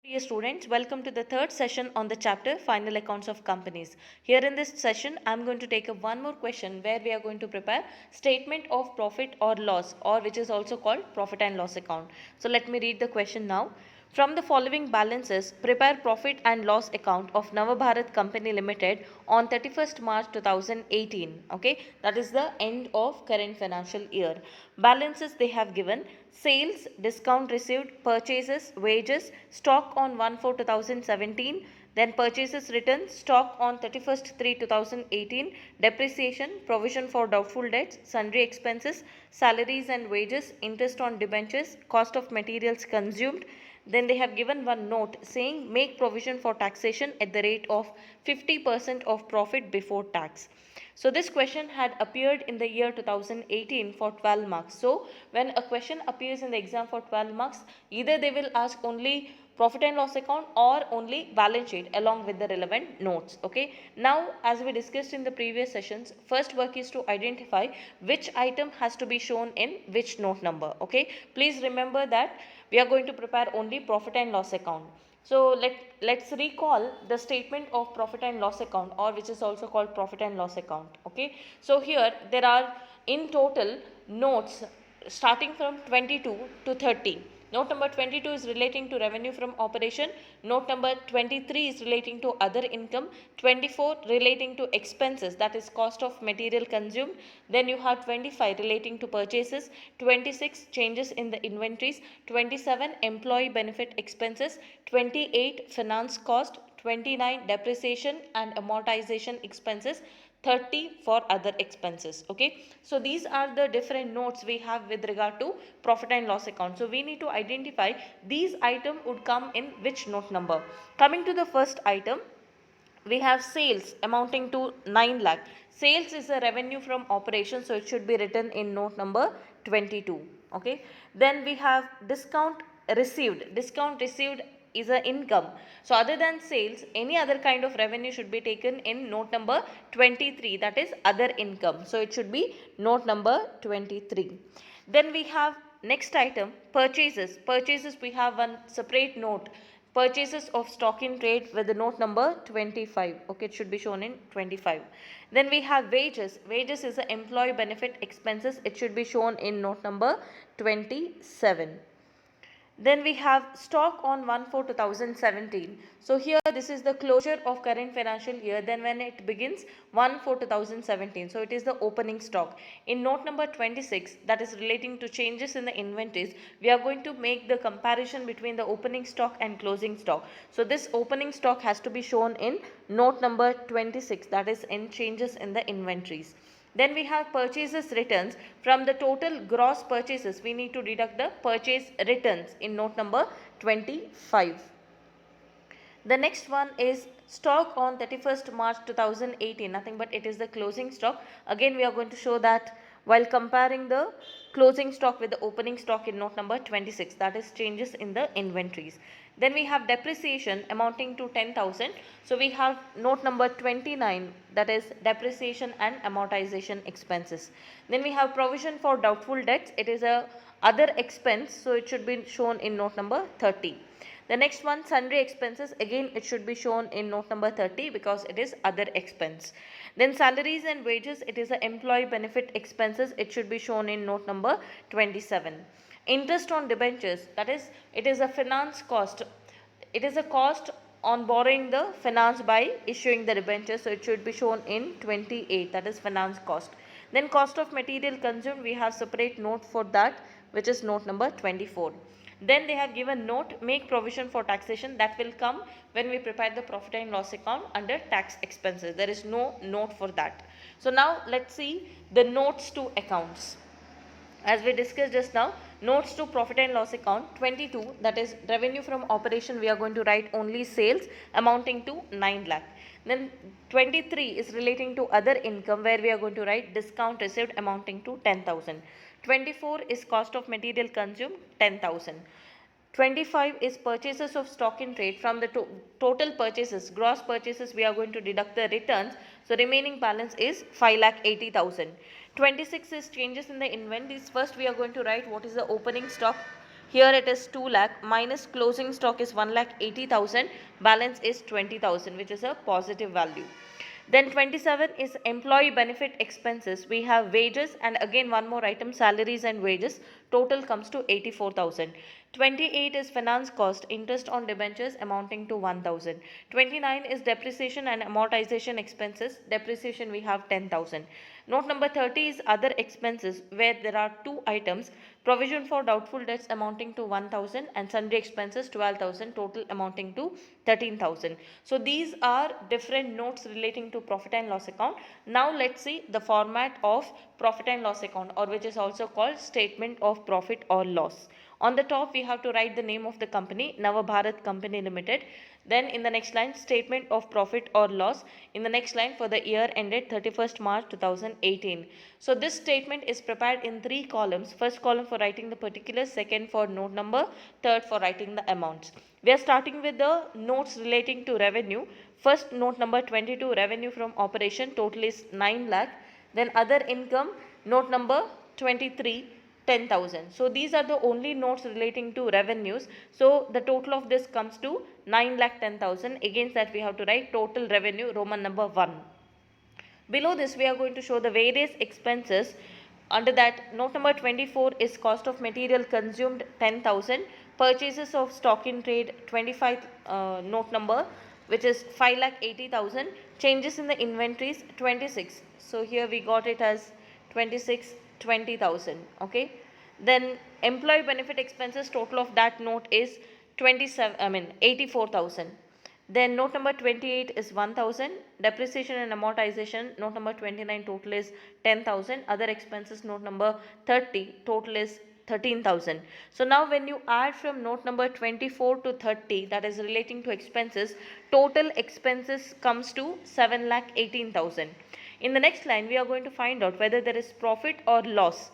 Dear students, welcome to the third session on the chapter Final Accounts of Companies. Here in this session, I am going to take up one more question where we are going to prepare statement of profit or loss, or which is also called profit and loss account. So let me read the question now. From the following balances, prepare profit and loss account of Navabharat Company Limited on 31st March 2018. Okay, that is the end of current financial year. Balances they have given: sales, discount received, purchases, wages, stock on 1/4/2017, then purchases returned, stock on 31st 3/2018, depreciation, provision for doubtful debts, sundry expenses, salaries and wages, interest on debentures, cost of materials consumed. Then they have given one note saying make provision for taxation at the rate of 50% of profit before tax. So this question had appeared in the year 2018 for 12 marks. So when a question appears in the exam for 12 marks, either they will ask only profit and loss account or only balance sheet along with the relevant notes. Okay. Now as we discussed in the previous sessions, first work is to identify which item has to be shown in which note number. Okay. Please remember that we are going to prepare only profit and loss account. So let's recall the statement of profit and loss account, or which is also called profit and loss account. Okay. So here there are in total notes starting from 22 to 30. Note number 22 is relating to revenue from operation. Note number 23 is relating to other income. 24 relating to expenses, that is cost of material consumed. Then you have 25 relating to purchases. 26 changes in the inventories. 27 employee benefit expenses. 28 finance cost. 29 depreciation and amortization expenses. 30 for other expenses. Okay, so these are the different notes we have with regard to profit and loss account. So we need to identify these items would come in which note number. Coming to the first item, we have sales amounting to 9 lakh. Sales is a revenue from operation, so it should be written in note number 22. Okay, then we have discount received. Discount received is a income. So other than sales, any other kind of revenue should be taken in note number 23, that is other income. So it should be note number 23. Then we have next item, purchases. Purchases, we have one separate note, purchases of stock in trade, with the note number 25. Okay, it should be shown in 25. Then we have wages. Wages is the employee benefit expenses. It should be shown in note number 27. Then we have stock on 1/4/2017. So here this is the closure of current financial year. Then when it begins 1/4/2017. So it is the opening stock. In note number 26, that is relating to changes in the inventories, we are going to make the comparison between the opening stock and closing stock. So this opening stock has to be shown in note number 26, that is in changes in the inventories. Then we have purchases returns. From the total gross purchases, we need to deduct the purchase returns in note number 25. The next one is stock on 31st March 2018. Nothing but it is the closing stock. Again, we are going to show that while comparing the closing stock with the opening stock in note number 26, that is changes in the inventories. Then we have depreciation amounting to 10,000. So we have note number 29, that is depreciation and amortization expenses. Then we have provision for doubtful debts. It is a other expense, so it should be shown in note number 30. The next one, sundry expenses, again it should be shown in note number 30 because it is other expense. Then salaries and wages, it is a employee benefit expenses. It should be shown in note number 27. Interest on debentures, that is, it is a finance cost. It is a cost on borrowing the finance by issuing the debentures. So it should be shown in 28, that is finance cost. Then cost of material consumed, we have separate note for that, which is note number 24. Then they have given note make provision for taxation. That will come when we prepare the profit and loss account under tax expenses. There is no note for that. So now let's see the notes to accounts. As we discussed just now, notes to profit and loss account 22, that is revenue from operation, we are going to write only sales amounting to 9 lakh. Then 23 is relating to other income, where we are going to write discount received amounting to 10,000. 24 is cost of material consumed 10,000. 25 is purchases of stock in trade. From the total purchases, gross purchases, we are going to deduct the returns. So remaining balance is 5,80,000. 26 is changes in the inventories. First we are going to write what is the opening stock. Here it is 2 lakh minus closing stock is 1,80,000, balance is 20,000, which is a positive value. Then 27 is employee benefit expenses. We have wages and again one more item, salaries and wages. Total comes to 84,000. 28 is finance cost, interest on debentures amounting to 1,000. 29 is depreciation and amortization expenses. Depreciation we have 10,000. Note number 30 is other expenses where there are two items, provision for doubtful debts amounting to 1,000 and sundry expenses 12,000, total amounting to 13,000. So these are different notes relating to profit and loss account. Now let's see the format of profit and loss account, or which is also called statement of profit or loss. On the top we have to write the name of the company, Navabharat Company Limited. Then in the next line, statement of profit or loss. In the next line, for the year ended 31st March 2018. So this statement is prepared in three columns. First column for writing the particulars, second for note number, third for writing the amounts. We are starting with the notes relating to revenue. First note number 22, revenue from operation, total is 9 lakh. Then other income, note number 23, 10,000. So these are the only notes relating to revenues. So the total of this comes to 9,10,000. Against that we have to write total revenue, Roman number 1. Below this we are going to show the various expenses. Under that, note number 24 is cost of material consumed 10,000. Purchases of stock in trade 25, note number, which is 5,80,000. Changes in the inventories 26. So here we got it as 26, 20,000. Okay. Then employee benefit expenses, total of that note is 84,000. Then note number 28 is 1,000. Depreciation and amortization, note number 29, total is 10,000. Other expenses, note number 30, total is 13,000. So now when you add from note number 24 to 30, that is relating to expenses, total expenses comes to 7,18,000. In the next line, we are going to find out whether there is profit or loss.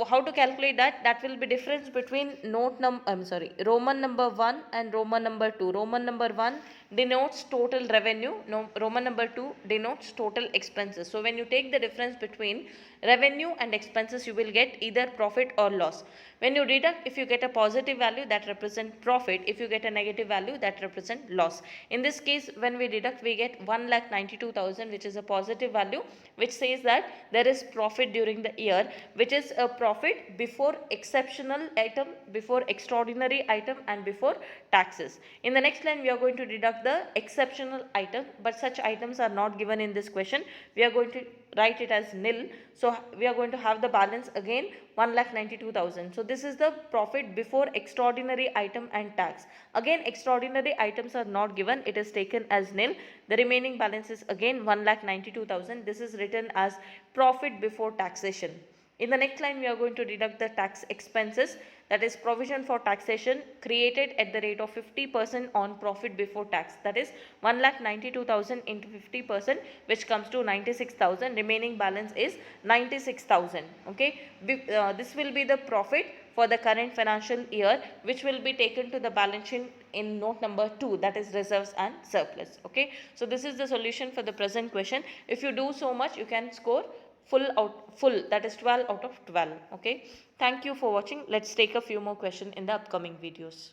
How to calculate that? That will be difference between Roman number 1 and Roman number 2. Roman number 1 denotes total revenue. No, Roman number 2 denotes total expenses. So when you take the difference between revenue and expenses, you will get either profit or loss. When you deduct, if you get a positive value, that represent profit. If you get a negative value, that represent loss. In this case, when we deduct, we get 1,92,000, which is a positive value, which says that there is profit during the year, which is a profit before exceptional item, before extraordinary item, and before taxes. In the next line, we are going to deduct the exceptional item, but such items are not given in this question. We are going to write it as nil. So we are going to have the balance again 1,92,000. So this is the profit before extraordinary item and tax. Again, extraordinary items are not given. It is taken as nil. The remaining balance is again 1,92,000. This is written as profit before taxation. In the next line, we are going to deduct the tax expenses, that is provision for taxation created at the rate of 50% on profit before tax. That is 1,92,000 into 50%, which comes to 96,000. Remaining balance is 96,000. Okay, this will be the profit for the current financial year, which will be taken to the balance sheet in note number 2, that is reserves and surplus. Okay, so this is the solution for the present question. If you do so much, you can score full, that is 12 out of 12. Okay, thank you for watching. Let's take a few more questions in the upcoming videos.